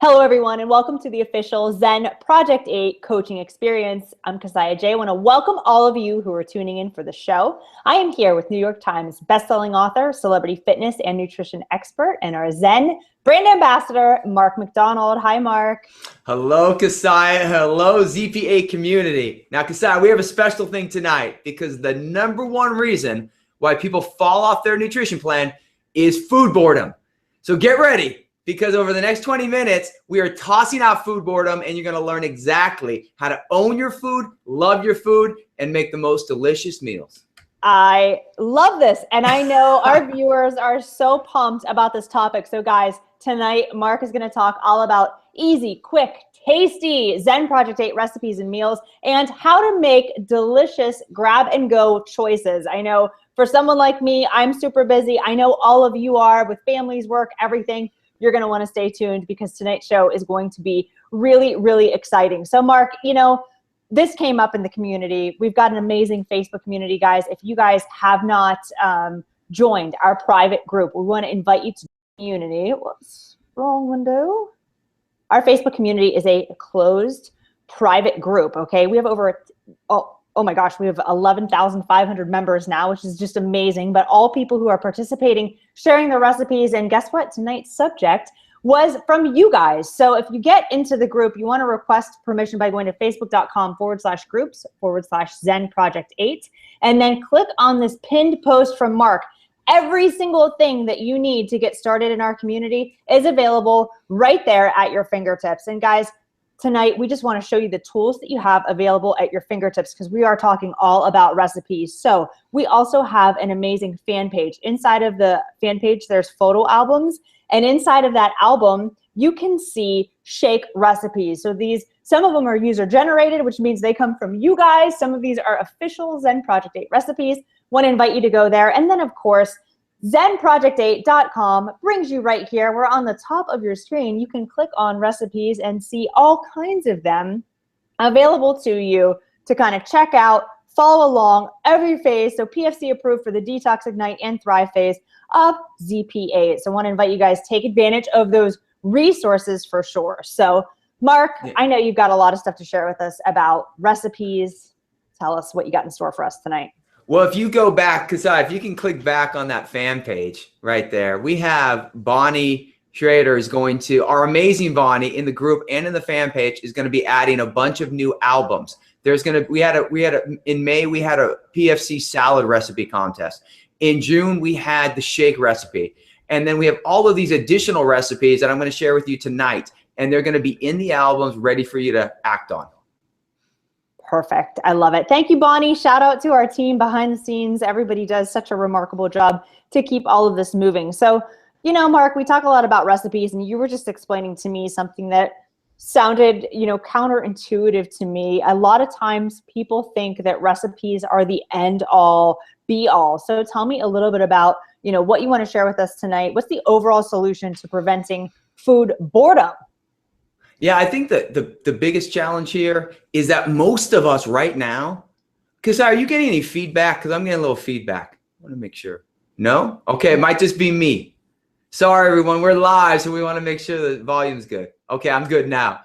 Hello, everyone, and welcome to the official Zen Project 8 coaching experience. I'm Keziah J. I want to welcome all of you who are tuning in for the show. I am here with New York Times bestselling author, celebrity fitness and nutrition expert, and our Zen brand ambassador, Mark McDonald. Hi, Mark. Hello, Keziah. Hello, ZPA community. Now, Keziah, we have a special thing tonight because the number one reason why people fall off their nutrition plan is food boredom. So get ready. Because over the next 20 minutes, we are tossing out food boredom, and you're going to learn exactly how to own your food, love your food, and make the most delicious meals. I love this, and I know our viewers are so pumped about this topic. So guys, tonight, Mark is going to talk all about easy, quick, tasty Zen Project 8 recipes and meals, and how to make delicious grab-and-go choices. I know for someone like me, I'm super busy. I know all of you are with families, work, everything. You're going to want to stay tuned because tonight's show is going to be really, really exciting. So Mark, you know, this came up in the community. We've got an amazing Facebook community, guys. If you guys have not joined our private group, we want to invite you to the community. Whoops, wrong window. Our Facebook community is a closed private group, okay? We have over, oh my gosh, we have 11,500 members now, which is just amazing. But all people who are participating, sharing their recipes, and guess what? Tonight's subject was from you guys. So if you get into the group, you want to request permission by going to facebook.com/groups/Zen Project 8, and then click on this pinned post from Mark. Every single thing that you need to get started in our community is available right there at your fingertips. And guys, tonight, we just want to show you the tools that you have available at your fingertips because we are talking all about recipes. So we also have an amazing fan page. Inside of the fan page, there's photo albums. And inside of that album, you can see shake recipes. So these, some of them are user generated, which means they come from you guys. Some of these are official Zen Project 8 recipes. Want to invite you to go there. And then, of course, ZenProject8.com brings you right here. We're on the top of your screen. You can click on recipes and see all kinds of them available to you to kind of check out, follow along every phase. So PFC approved for the Detox, Ignite, and Thrive phase of ZP8. So I want to invite you guys to take advantage of those resources for sure. So Mark, I know you've got a lot of stuff to share with us about recipes. Tell us what you got in store for us tonight. Well, if you go back, Keziah, if you can click back on that fan page right there, we have Bonnie Schrader is going to, our amazing Bonnie in the group and in the fan page is going to be adding a bunch of new albums. There's going to, in May, we had a PFC salad recipe contest. In June, we had the shake recipe. And then we have all of these additional recipes that I'm going to share with you tonight. And they're going to be in the albums ready for you to act on. Perfect. I love it. Thank you, Bonnie. Shout out to our team behind the scenes. Everybody does such a remarkable job to keep all of this moving. So, you know, Mark, we talk a lot about recipes, and you were just explaining to me something that sounded, you know, counterintuitive to me. A lot of times people think that recipes are the end all be all. So tell me a little bit about, you know, what you want to share with us tonight. What's the overall solution to preventing food boredom? Yeah, I think that the biggest challenge here is that most of us right now, because are you getting any feedback? Because I'm getting a little feedback. I want to make sure. No? Okay, it might just be me. Sorry, everyone. We're live, so we want to make sure the volume's good. Okay, I'm good now.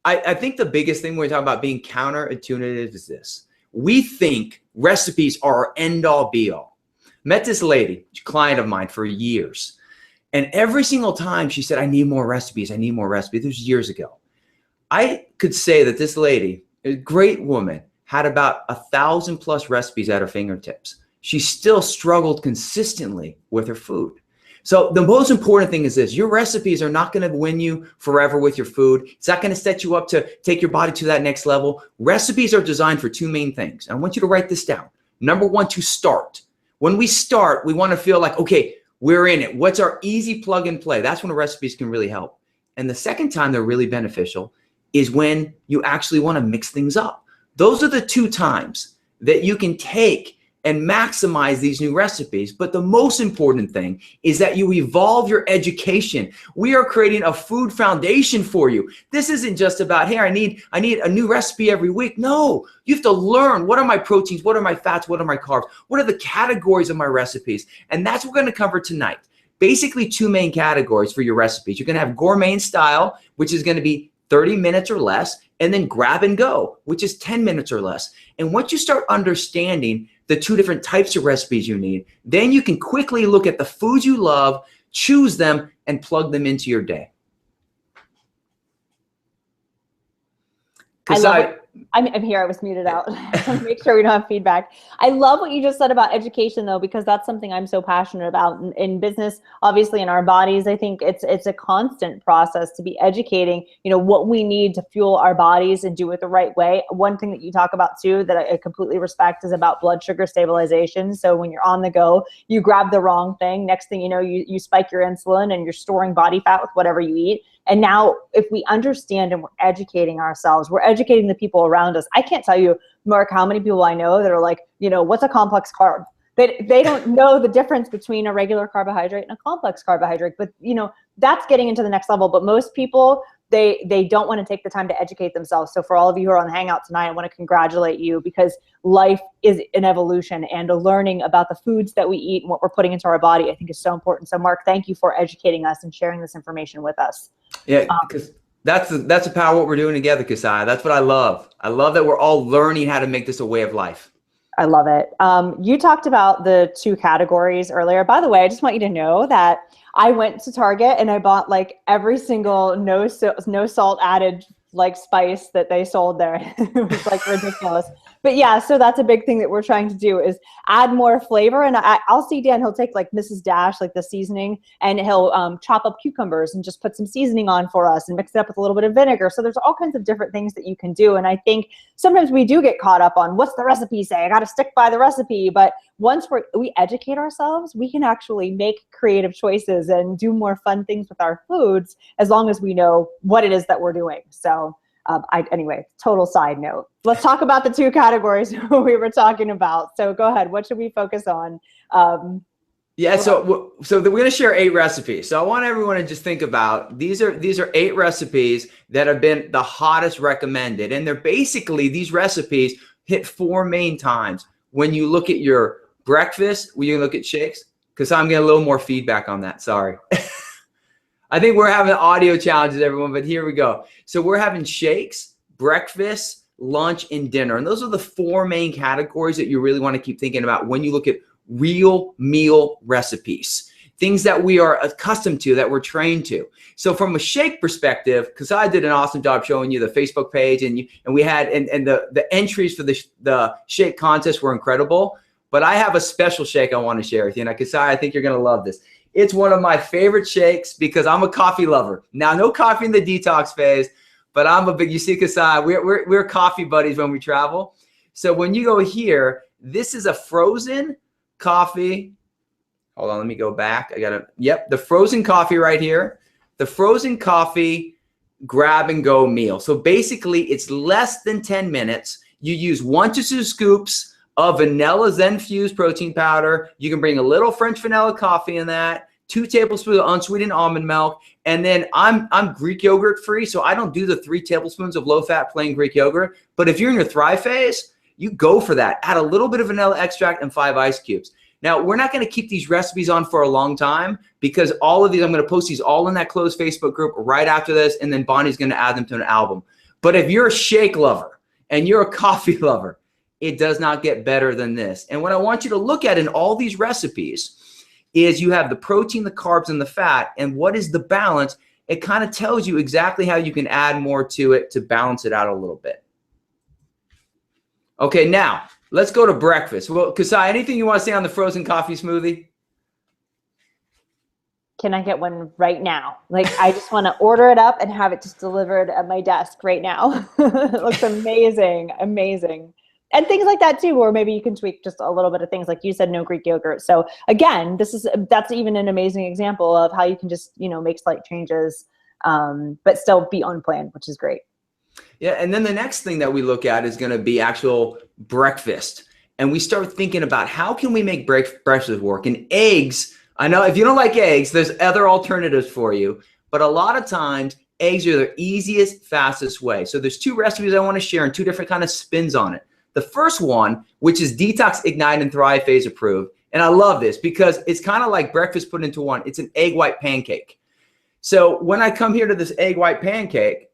I think the biggest thing when we talk about being counterintuitive is this. We think recipes are our end-all, be-all. Met this lady, a client of mine for years. And every single time she said, I need more recipes. I need more recipes. This was years ago. I could say that this lady, a great woman, had about 1,000+ recipes at her fingertips. She still struggled consistently with her food. So the most important thing is this. Your recipes are not going to win you forever with your food. It's not going to set you up to take your body to that next level. Recipes are designed for two main things. I want you to write this down. Number one, to start. When we start, we want to feel like, okay, we're in it. What's our easy plug and play? That's when the recipes can really help. And the second time they're really beneficial is when you actually want to mix things up. Those are the two times that you can take and maximize these new recipes. But the most important thing is that you evolve your education. We are creating a food foundation for you. This isn't just about, hey, I need a new recipe every week. No, you have to learn, what are my proteins? What are my fats? What are my carbs? What are the categories of my recipes? And that's what we're going to cover tonight. basically two main categories for your recipes. You're going to have gourmet style, which is going to be 30 minutes or less, and then grab and go, which is 10 minutes or less. And once you start understanding the two different types of recipes you need, then you can quickly look at the foods you love, choose them, and plug them into your day. I'm here. I was muted out. Make sure we don't have feedback. I love what you just said about education, though, because that's something I'm so passionate about in business. Obviously, in our bodies, I think it's a constant process to be educating, what we need to fuel our bodies and do it the right way. One thing that you talk about too that I completely respect is about blood sugar stabilization. So when you're on the go, you grab the wrong thing. Next thing you know, you spike your insulin and you're storing body fat with whatever you eat. And now if we understand and we're educating ourselves, we're educating the people around us. I can't tell you, Mark, how many people I know that are like, what's a complex carb? They don't know the difference between a regular carbohydrate and a complex carbohydrate. But, that's getting into the next level. But most people, they don't want to take the time to educate themselves. So for all of you who are on the Hangout tonight, I want to congratulate you because life is an evolution, and learning about the foods that we eat and what we're putting into our body, I think is so important. So Mark, thank you for educating us and sharing this information with us. Yeah, because that's the power of what we're doing together, Keziah. That's what I love. I love that we're all learning how to make this a way of life. I love it. You talked about the two categories earlier. By the way, I just want you to know that I went to Target and I bought like every single no salt added like spice that they sold there. It was like ridiculous. But yeah, so that's a big thing that we're trying to do is add more flavor. And I'll see Dan, he'll take like Mrs. Dash, like the seasoning, and he'll chop up cucumbers and just put some seasoning on for us and mix it up with a little bit of vinegar. So there's all kinds of different things that you can do. And I think sometimes we do get caught up on what's the recipe say? I got to stick by the recipe. But once we educate ourselves, we can actually make creative choices and do more fun things with our foods as long as we know what it is that we're doing. So anyway, total side note. Let's talk about the two categories we were talking about. So go ahead. What should we focus on? Yeah, so we're going to share 8 recipes. So I want everyone to just think about these are 8 recipes that have been the hottest recommended, and they're basically these recipes hit 4 main times when you look at your breakfast. When you look at shakes, because I'm getting a little more feedback on that. Sorry. I think we're having audio challenges, everyone, but here we go. So we're having shakes, breakfast, lunch, and dinner. And those are the 4 main categories that you really want to keep thinking about when you look at real meal recipes, things that we are accustomed to, that we're trained to. So from a shake perspective, because I did an awesome job showing you the Facebook page, and we had, and the entries for the shake contest were incredible. But I have a special shake I want to share with you. And Keziah, I think you're going to love this. It's one of my favorite shakes because I'm a coffee lover. Now, no coffee in the detox phase, but I'm a big, you see, Keziah, we're coffee buddies when we travel. So when you go here, this is a frozen coffee. Hold on, let me go back. The frozen coffee right here. The frozen coffee grab and go meal. So basically it's less than 10 minutes. You use 1 to 2 scoops of vanilla Zenfuse protein powder. You can bring a little French vanilla coffee in that, 2 tablespoons of unsweetened almond milk. And then I'm Greek yogurt free, so I don't do the 3 tablespoons of low fat plain Greek yogurt. But if you're in your Thrive phase, you go for that. Add a little bit of vanilla extract and 5 ice cubes. Now, we're not going to keep these recipes on for a long time because all of these, I'm going to post these all in that closed Facebook group right after this, and then Bonnie's going to add them to an album. But if you're a shake lover and you're a coffee lover, it does not get better than this. And what I want you to look at in all these recipes is you have the protein, the carbs, and the fat, and what is the balance? It kind of tells you exactly how you can add more to it to balance it out a little bit. Okay, now let's go to breakfast. Well, Keziah, anything you want to say on the frozen coffee smoothie? Can I get one right now? Like, I just want to order it up and have it just delivered at my desk right now. It looks amazing, amazing. And things like that too, or maybe you can tweak just a little bit of things, like you said, no Greek yogurt. So again, that's even an amazing example of how you can just, make slight changes, but still be on plan, which is great. Yeah, and then the next thing that we look at is going to be actual breakfast. And we start thinking about how can we make breakfast work? And eggs, I know if you don't like eggs, there's other alternatives for you. But a lot of times, eggs are the easiest, fastest way. So there's 2 recipes I want to share and 2 different kind of spins on it. The first one, which is Detox, Ignite, and Thrive phase approved, And I love this because it's kind of like breakfast put into one. It's an egg white pancake. So when I come here to this egg white pancake,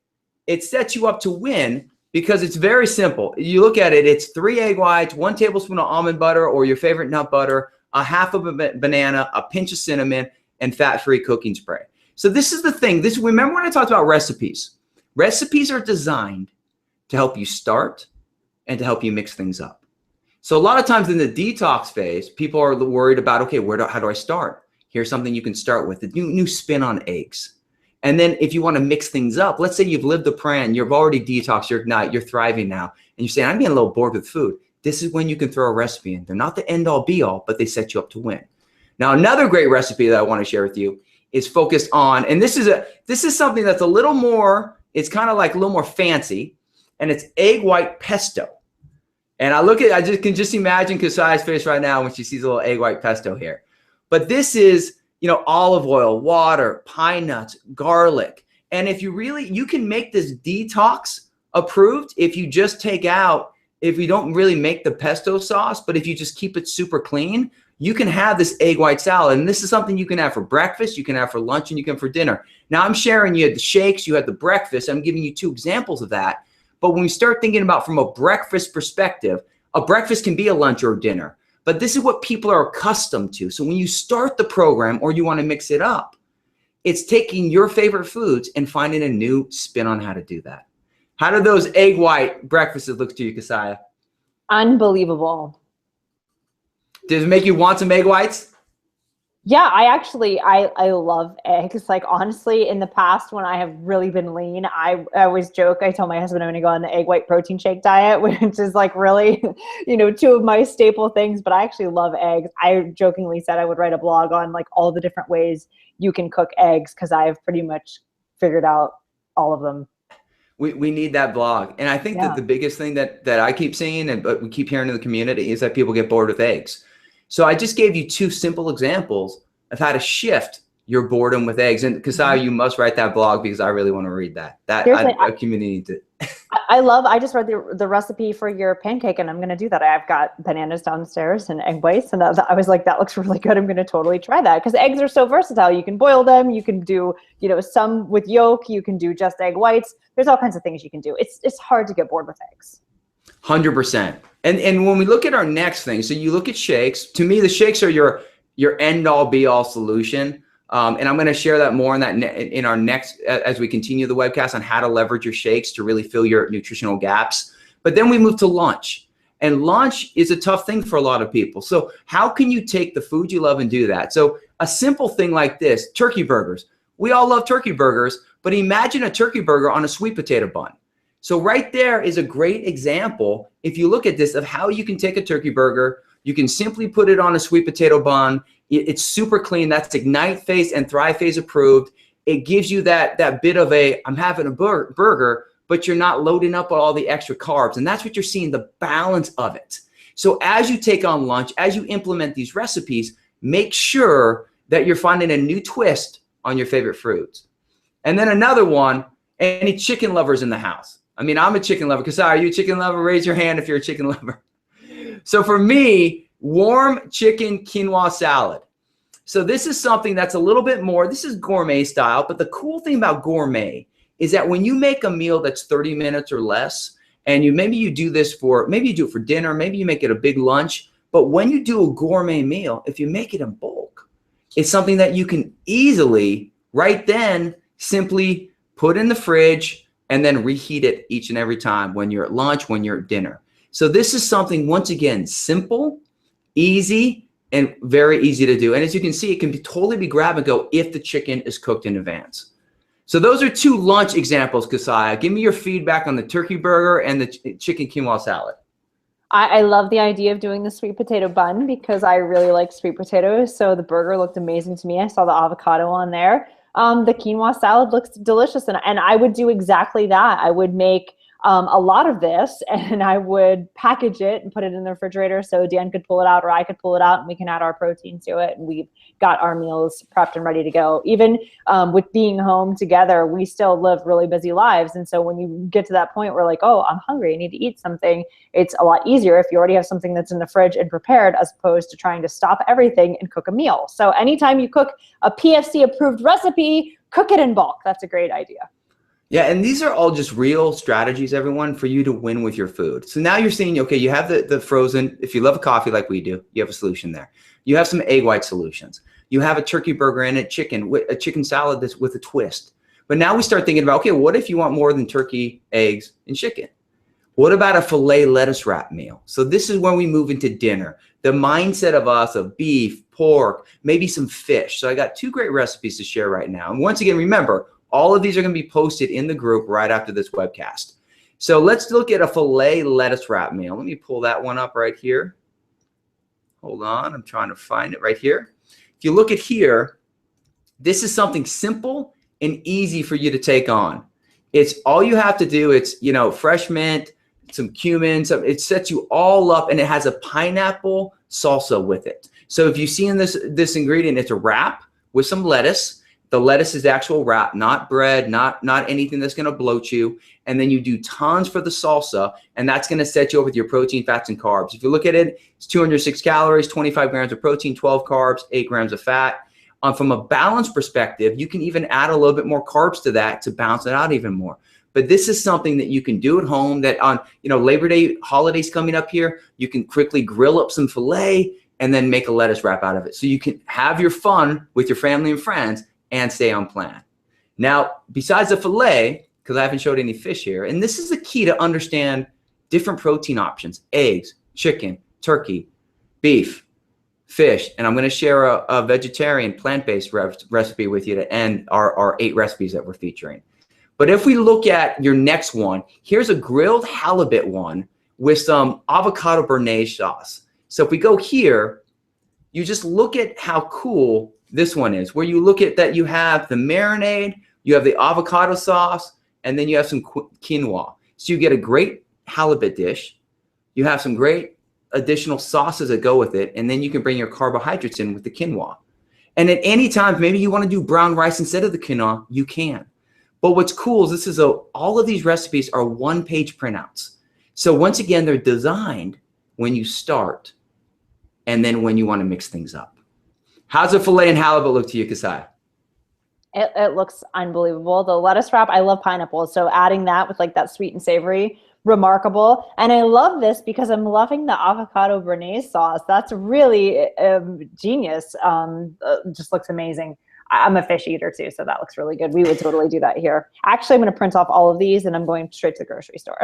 it sets you up to win because it's very simple. You look at it, it's 3 egg whites, 1 tablespoon of almond butter or your favorite nut butter, a half of a banana, a pinch of cinnamon, and fat-free cooking spray. So this is the thing. Remember when I talked about recipes? Recipes are designed to help you start and to help you mix things up. So a lot of times in the detox phase, people are worried about, okay, how do I start? Here's something you can start with, the new spin on eggs. And then if you want to mix things up, let's say you've lived the plan, you've already detoxed, you're thriving now, and you're saying, I'm getting a little bored with food. This is when you can throw a recipe in. They're not the end all be all, but they set you up to win. Now, another great recipe that I want to share with you is focused on, and this is something that's a little more, it's kind of like a little more fancy, and it's egg white pesto. And I can just imagine Kasai's face right now when she sees a little egg white pesto here. But this is, olive oil, water, pine nuts, garlic. And if you can make this detox approved if you just if you don't really make the pesto sauce, but if you just keep it super clean, you can have this egg white salad. And this is something you can have for breakfast, you can have for lunch, and you can have for dinner. Now I'm sharing, you had the shakes, you had the breakfast. I'm giving you 2 examples of that. But when we start thinking about from a breakfast perspective, a breakfast can be a lunch or a dinner. But this is what people are accustomed to. So when you start the program or you want to mix it up, it's taking your favorite foods and finding a new spin on how to do that. How do those egg white breakfasts look to you, Kasai? Unbelievable. Does it make you want some egg whites? Yeah, I love eggs. Like, honestly, in the past when I have really been lean, I always joke, I tell my husband I'm going to go on the egg white protein shake diet, which is like really, 2 of my staple things, but I actually love eggs. I jokingly said I would write a blog on like all the different ways you can cook eggs because I've pretty much figured out all of them. We need that blog. And I think that the biggest thing that I keep seeing but we keep hearing in the community is that people get bored with eggs. So I just gave you 2 simple examples of how to shift your boredom with eggs. And Kasai, you must write that blog because I really want to read that. Our community needs it. I just read the recipe for your pancake and I'm going to do that. I've got bananas downstairs and egg whites. And I was like, that looks really good. I'm going to totally try that because eggs are so versatile. You can boil them. You can do, some with yolk. You can do just egg whites. There's all kinds of things you can do. It's hard to get bored with eggs. 100%. And when we look at our next thing, so you look at shakes, to me, the shakes are your end all be all solution. And I'm going to share that more in our next, as we continue the webcast on how to leverage your shakes to really fill your nutritional gaps. But then we move to lunch, and lunch is a tough thing for a lot of people. So how can you take the food you love and do that? So a simple thing like this, turkey burgers. We all love turkey burgers, but imagine a turkey burger on a sweet potato bun. So right there is a great example, if you look at this, of how you can take a turkey burger, you can simply put it on a sweet potato bun. It's super clean. That's Ignite Phase and Thrive Phase approved. It gives you that bit of I'm having a burger, but you're not loading up on all the extra carbs. And that's what you're seeing, the balance of it. So as you take on lunch, as you implement these recipes, make sure that you're finding a new twist on your favorite foods. And then another one, any chicken lovers in the house. I mean, I'm a chicken lover. Kasai, are you a chicken lover? Raise your hand if you're a chicken lover. So for me, warm chicken quinoa salad. So this is something that's a little bit more, this is gourmet style, but the cool thing about gourmet is that when you make a meal that's 30 minutes or less, and maybe you do it for dinner, maybe you make it a big lunch, but when you do a gourmet meal, if you make it in bulk, it's something that you can easily, right then, simply put in the fridge, and then reheat it each and every time when you're at lunch, when you're at dinner. So this is something, once again, simple, easy, and very easy to do. And as you can see, it can totally be grab and go if the chicken is cooked in advance. So those are 2 lunch examples, Kasai. Give me your feedback on the turkey burger and the chicken quinoa salad. I love the idea of doing the sweet potato bun because I really like sweet potatoes. So the burger looked amazing to me. I saw the avocado on there. The quinoa salad looks delicious, and I would do exactly that. I would make a lot of this, and I would package it and put it in the refrigerator so Dan could pull it out or I could pull it out and we can add our protein to it. And we've got our meals prepped and ready to go. Even with being home together, we still live really busy lives. And so when you get to that point where like, oh, I'm hungry, I need to eat something, it's a lot easier if you already have something that's in the fridge and prepared, as opposed to trying to stop everything and cook a meal. So anytime you cook a PFC approved recipe, cook it in bulk. That's a great idea. Yeah, and these are all just real strategies, everyone, for you to win with your food. So now you're seeing, okay, you have the frozen, if you love coffee like we do, you have a solution there. You have some egg white solutions. You have a turkey burger and a chicken salad that's with a twist. But now we start thinking about, okay, what if you want more than turkey, eggs, and chicken? What about a filet lettuce wrap meal? So this is when we move into dinner. The mindset of us of beef, pork, maybe some fish. So I got 2 great recipes to share right now. And once again, remember, all of these are going to be posted in the group right after this webcast. So let's look at a filet lettuce wrap meal. Let me pull that one up right here. Hold on, I'm trying to find it right here. If you look at here, this is something simple and easy for you to take on. It's all you have to do. It's, fresh mint, some cumin, it sets you all up, and it has a pineapple salsa with it. So if you see in this ingredient, it's a wrap with some lettuce. The lettuce is actual wrap, not bread, not anything that's going to bloat you. And then you do tons for the salsa, and that's going to set you up with your protein, fats, and carbs. If you look at it, it's 206 calories, 25 grams of protein, 12 carbs, 8 grams of fat. From a balance perspective, you can even add a little bit more carbs to that to balance it out even more. But this is something that you can do at home, that on Labor Day holidays coming up here, you can quickly grill up some filet and then make a lettuce wrap out of it. So you can have your fun with your family and friends and stay on plan. Now, besides the filet, because I haven't showed any fish here, and this is the key to understand different protein options: eggs, chicken, turkey, beef, fish. And I'm going to share a vegetarian plant-based recipe with you to end our 8 recipes that we're featuring. But if we look at your next one, here's a grilled halibut one with some avocado béarnaise sauce. So if we go here, you just look at how cool this one is, where you look at that you have the marinade, you have the avocado sauce, and then you have some quinoa. So you get a great halibut dish. You have some great additional sauces that go with it, and then you can bring your carbohydrates in with the quinoa. And at any time, maybe you want to do brown rice instead of the quinoa, you can. But what's cool is all of these recipes are 1-page printouts. So once again, they're designed when you start and then when you want to mix things up. How's the filet and halibut look to you, Kasai? It looks unbelievable. The lettuce wrap, I love pineapple. So adding that with like that sweet and savory, remarkable. And I love this because I'm loving the avocado béarnaise sauce. That's really genius. Just looks amazing. I'm a fish eater too, so that looks really good. We would totally do that here. Actually, I'm going to print off all of these and I'm going straight to the grocery store.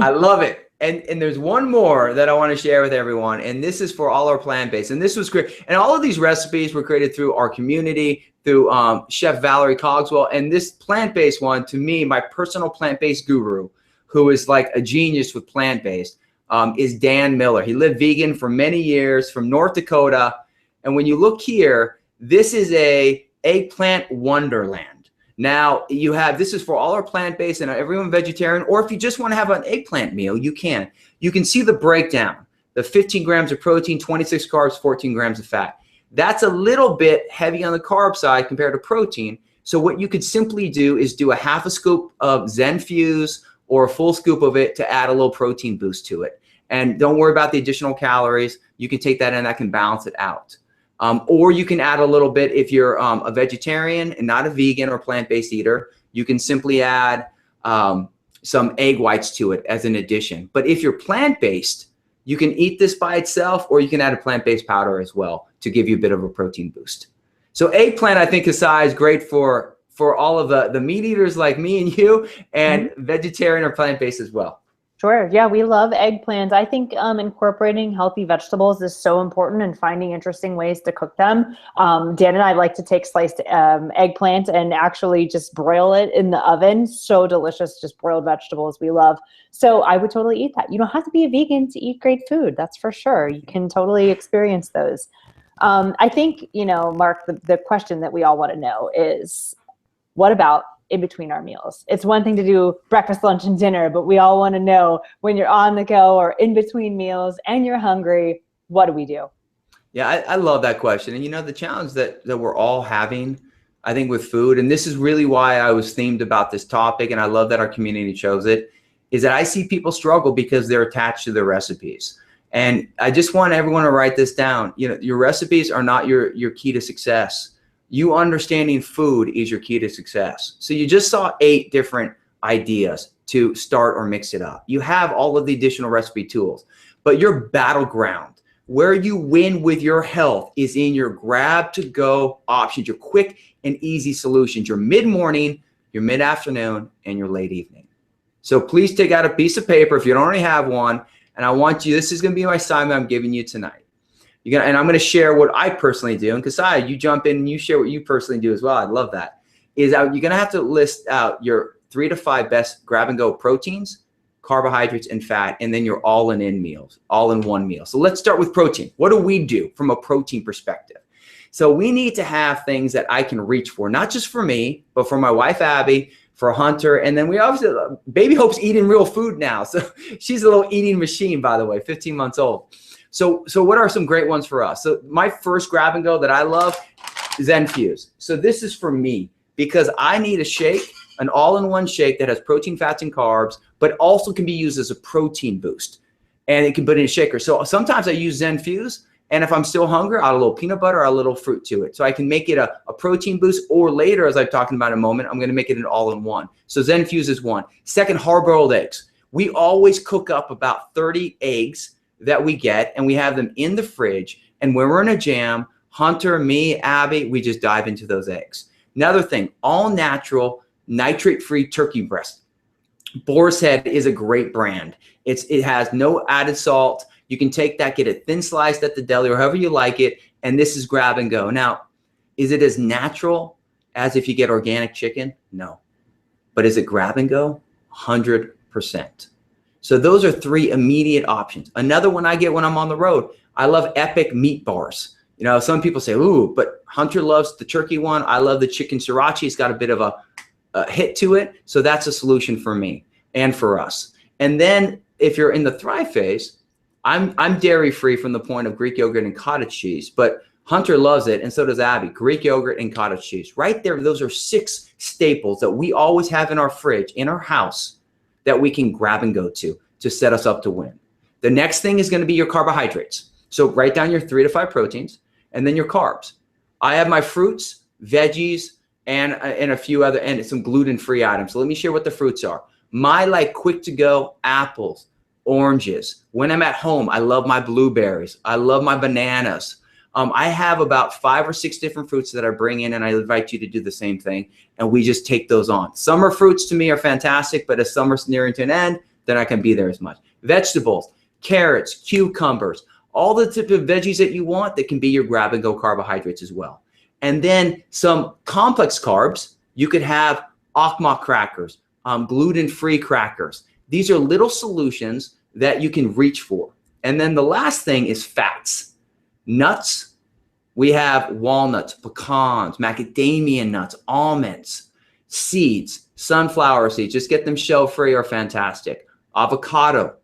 I love it. And there's one more that I want to share with everyone, and this is for all our plant-based. And this was great. And all of these recipes were created through our community, through Chef Valerie Cogswell. And this plant-based one, to me, my personal plant-based guru, who is like a genius with plant-based, is Dan Miller. He lived vegan for many years from North Dakota. And when you look here, this is a eggplant wonderland. Now this is for all our plant-based and everyone vegetarian, or if you just want to have an eggplant meal, you can. You can see the breakdown, the 15 grams of protein, 26 carbs, 14 grams of fat. That's a little bit heavy on the carb side compared to protein. So what you could simply do is do a half a scoop of Zenfuse or a full scoop of it to add a little protein boost to it. And don't worry about the additional calories. You can take that and that can balance it out. Or you can add a little bit if you're a vegetarian and not a vegan or plant-based eater. You can simply add some egg whites to it as an addition. But if you're plant-based, you can eat this by itself, or you can add a plant-based powder as well to give you a bit of a protein boost. So eggplant, I think, Kasai, is great for all of the meat eaters like me and you, and vegetarian or plant-based as well. Sure. Yeah, we love eggplants. I think incorporating healthy vegetables is so important, and finding interesting ways to cook them. Dan and I like to take sliced eggplant and actually just broil it in the oven. So delicious, just broiled vegetables we love. So I would totally eat that. You don't have to be a vegan to eat great food. That's for sure. You can totally experience those. I think, Mark, the question that we all want to know is, what about in between our meals. It's one thing to do breakfast, lunch, and dinner, but we all want to know when you're on the go or in between meals and you're hungry, what do we do? Yeah, I love that question. And the challenge that we're all having, I think, with food, and this is really why I was themed about this topic, and I love that our community chose it, is that I see people struggle because they're attached to their recipes. And I just want everyone to write this down. Your recipes are not your key to success. You understanding food is your key to success. So you just saw 8 different ideas to start or mix it up. You have all of the additional recipe tools, but your battleground, where you win with your health, is in your grab to go options, your quick and easy solutions, your mid-morning, your mid-afternoon, and your late evening. So please take out a piece of paper if you don't already have one. And I want you, this is going to be my assignment I'm giving you tonight. And I'm going to share what I personally do. And Keziah, you jump in and you share what you personally do as well. I'd love that. You're going to have to list out your 3 to 5 best grab and go proteins, carbohydrates, and fat, and then your all-in meals, all-in-one meal. So let's start with protein. What do we do from a protein perspective? So we need to have things that I can reach for, not just for me, but for my wife, Abby, for Hunter. And then we obviously, Baby Hope's eating real food now. So she's a little eating machine, by the way, 15 months old. So what are some great ones for us? So my first grab and go that I love is Zenfuse. So this is for me because I need a shake, an all-in-one shake that has protein, fats, and carbs, but also can be used as a protein boost. And it can put in a shaker. So sometimes I use Zenfuse, and if I'm still hungry, I'll add a little peanut butter or a little fruit to it. So I can make it a protein boost, or later, as I'm talking about in a moment, I'm gonna make it an all-in-one. So Zenfuse is one. Second, hard-boiled eggs. We always cook up about 30 eggs that we get, and we have them in the fridge. And when we're in a jam, Hunter, me, Abby, we just dive into those eggs. Another thing, all natural, nitrate-free turkey breast. Boar's Head is a great brand. It has no added salt. You can take that, get it thin sliced at the deli or however you like it, and this is grab and go. Now, is it as natural as if you get organic chicken? No. But is it grab and go? 100%. So those are 3 immediate options. Another one I get when I'm on the road, I love Epic meat bars. Some people say, ooh, but Hunter loves the turkey one. I love the chicken sriracha. It's got a bit of a hit to it. So that's a solution for me and for us. And then if you're in the Thrive phase, I'm dairy free from the point of Greek yogurt and cottage cheese, but Hunter loves it, and so does Abby. Greek yogurt and cottage cheese. Right there, those are 6 staples that we always have in our fridge, in our house, that we can grab and go to set us up to win. The next thing is going to be your carbohydrates. So write down your 3 to 5 proteins, and then your carbs. I have my fruits, veggies, and a few other, and some gluten-free items. So let me share what the fruits are. My quick to go apples, oranges. When I'm at home, I love my blueberries. I love my bananas. I have about 5 or 6 different fruits that I bring in, and I invite you to do the same thing. And we just take those on. Summer fruits to me are fantastic, but as summer's nearing to an end, then I can be there as much. Vegetables, carrots, cucumbers, all the type of veggies that you want that can be your grab and go carbohydrates as well. And then some complex carbs, you could have Akma crackers, gluten-free crackers. These are little solutions that you can reach for. And then the last thing is fats. Nuts, we have walnuts, pecans, macadamia nuts, almonds, seeds, sunflower seeds. Just get them shell-free or fantastic. Avocado,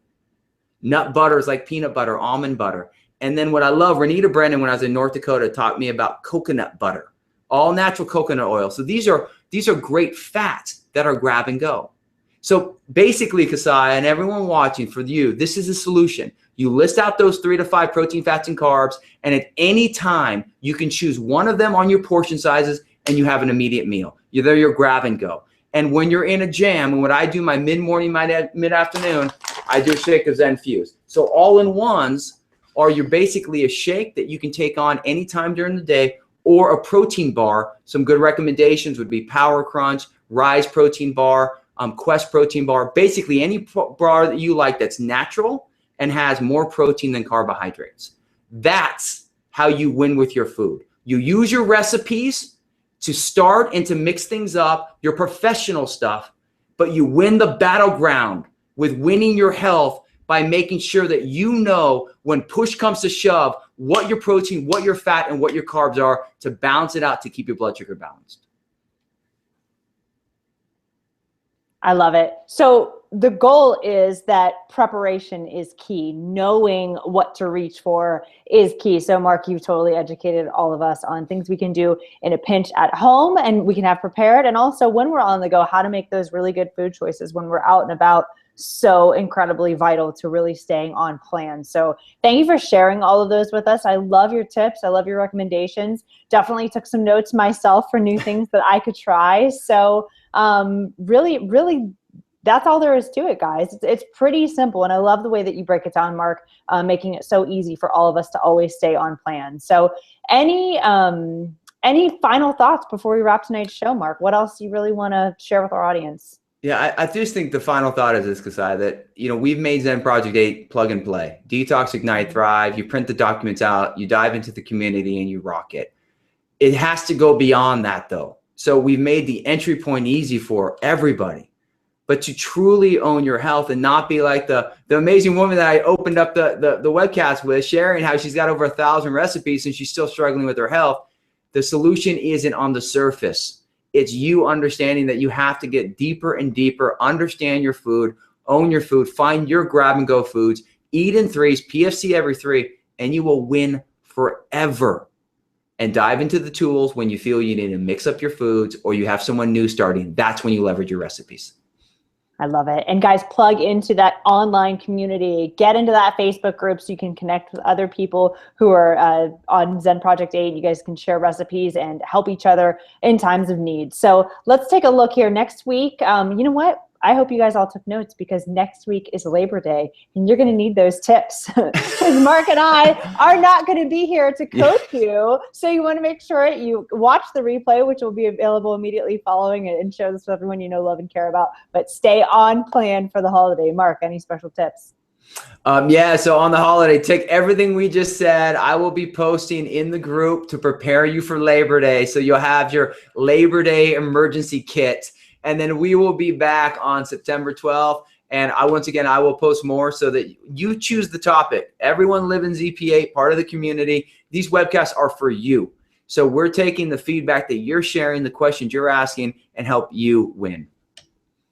nut butters like peanut butter, almond butter. And then what I love, Renita Brennan, when I was in North Dakota, taught me about coconut butter, all natural coconut oil. So these are great fats that are grab and go. So basically, Keziah and everyone watching, for you, this is a solution. You list out those 3 to 5 protein, fats, and carbs, and at any time, you can choose one of them on your portion sizes, and you have an immediate meal. They're your grab and go. And when you're in a jam, and when I do my mid-morning, mid-afternoon, I do a shake of Zenfuse. So all-in-ones are basically a shake that you can take on anytime during the day, or a protein bar. Some good recommendations would be Power Crunch, Rise Protein Bar, Quest Protein Bar, basically any bar that you like that's natural and has more protein than carbohydrates. That's how you win with your food. You use your recipes to start and to mix things up, your professional stuff, but you win the battleground with winning your health by making sure that you know when push comes to shove what your protein, what your fat, and what your carbs are to balance it out to keep your blood sugar balanced. I love it. So the goal is that preparation is key. Knowing what to reach for is key. So Mark, you've totally educated all of us on things we can do in a pinch at home and we can have prepared. And also when we're on the go, how to make those really good food choices when we're out and about. So incredibly vital to really staying on plan. So thank you for sharing all of those with us. I love your tips. I love your recommendations. Definitely took some notes myself for new things that I could try. So really, that's all there is to it, guys. It's pretty simple. And I love the way that you break it down, Mark, making it so easy for all of us to always stay on plan. So any final thoughts before we wrap tonight's show, Mark? What else do you really want to share with our audience? Yeah, I just think the final thought is this, Kasai, that, we've made Zen Project 8 plug and play. Detox, Ignite, Thrive. You print the documents out, you dive into the community, and you rock it. It has to go beyond that, though. So we've made the entry point easy for everybody. But to truly own your health and not be like the amazing woman that I opened up the webcast with, sharing how she's got over 1,000 recipes and she's still struggling with her health. The solution isn't on the surface. It's you understanding that you have to get deeper and deeper, understand your food, own your food, find your grab and go foods, eat in threes, PFC every 3, and you will win forever. And dive into the tools when you feel you need to mix up your foods or you have someone new starting. That's when you leverage your recipes. I love it. And guys, plug into that online community. Get into that Facebook group so you can connect with other people who are on Zen Project 8. You guys can share recipes and help each other in times of need. So let's take a look here next week. You know what? I hope you guys all took notes because next week is Labor Day and you're going to need those tips because Mark and I are not going to be here to coach you. So you want to make sure you watch the replay, which will be available immediately following it and share this with everyone you know, love, and care about. But stay on plan for the holiday. Mark, any special tips? Yeah, so on the holiday, take everything we just said. I will be posting in the group to prepare you for Labor Day. So you'll have your Labor Day emergency kit. And then we will be back on September 12th. And once again, I will post more so that you choose the topic. Everyone live in ZP8, part of the community. These webcasts are for you. So we're taking the feedback that you're sharing, the questions you're asking, and help you win.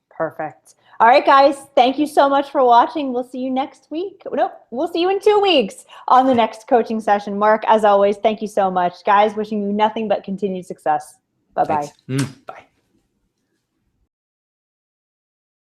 Perfect. All right, guys, thank you so much for watching. We'll see you next week. Nope, we'll see you in 2 weeks on the next coaching session. Mark, as always, thank you so much. Guys, wishing you nothing but continued success. Bye-bye. Bye.